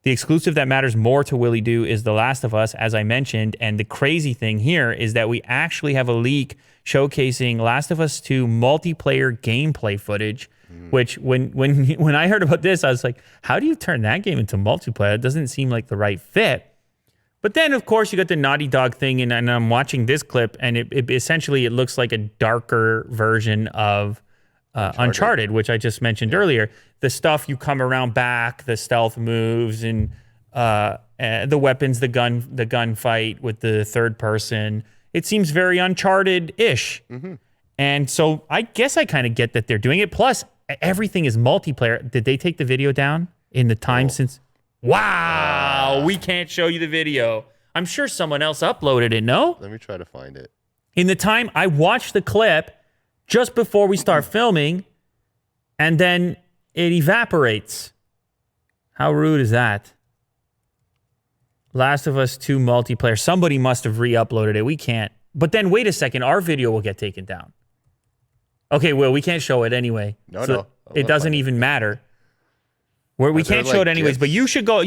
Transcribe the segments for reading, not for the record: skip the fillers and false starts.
The exclusive that matters more to Willie Doo is The Last of Us, as I mentioned. And the crazy thing here is that we actually have a leak showcasing Last of Us 2 multiplayer gameplay footage, which when I heard about this, I was like, how do you turn that game into multiplayer? It doesn't seem like the right fit. But then, of course, you got the Naughty Dog thing, and I'm watching this clip, and it essentially it looks like a darker version of Uncharted, which I just mentioned earlier. The stuff you come around back, the stealth moves, and the weapons, the gun fight with the third person. It seems very Uncharted-ish. And so I guess I kind of get that they're doing it. Plus, everything is multiplayer. Did they take the video down in the time since? Wow, we can't show you the video. I'm sure someone else uploaded it, no? Let me try to find it. In the time, I watched the clip just before we start filming, and then it evaporates. How rude is that? Last of Us 2 multiplayer. Somebody must have re-uploaded it. We can't. But then wait a second. Our video will get taken down. Okay, well, we can't show it anyway. No. It doesn't even matter. We can't show it anyways, but you should go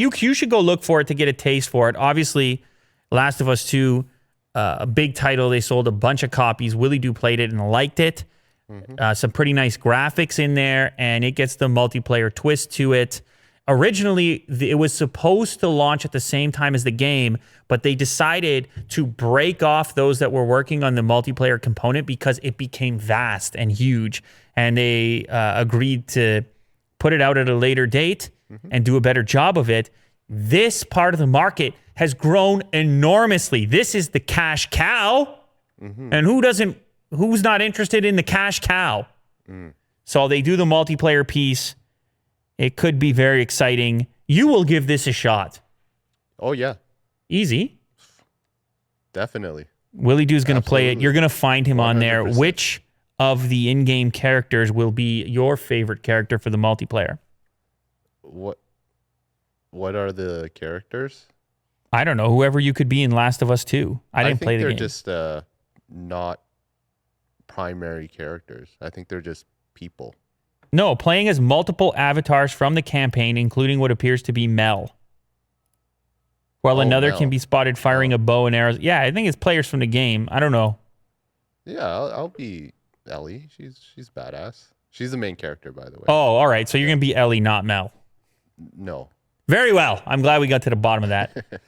look for it to get a taste for it. Obviously, Last of Us 2, a big title. They sold a bunch of copies. Willie Doo played it and liked it. Some pretty nice graphics in there, and it gets the multiplayer twist to it. Originally, it was supposed to launch at the same time as the game, but they decided to break off those that were working on the multiplayer component because it became vast and huge, and they agreed to put it out at a later date and do a better job of it. This part of the market has grown enormously. This is the cash cow. And who's not interested in the cash cow? So they do the multiplayer piece. It could be very exciting. You will give this a shot. Oh, yeah. Easy. Definitely. Willie Doo's going to play it. You're going to find him 100%. on there. Which of the in-game characters will be your favorite character for the multiplayer? What are the characters? I don't know. Whoever you could be in Last of Us 2. I didn't play the game. I think they're just not primary characters. I think they're just people. No, playing as multiple avatars from the campaign, including what appears to be Mel. While another Mel can be spotted firing a bow and arrows. Yeah, I think it's players from the game. I don't know. Yeah, I'll be Ellie. She's badass. She's the main character, by the way. Oh, all right. So you're going to be Ellie, not Mel. No. Very well. I'm glad we got to the bottom of that.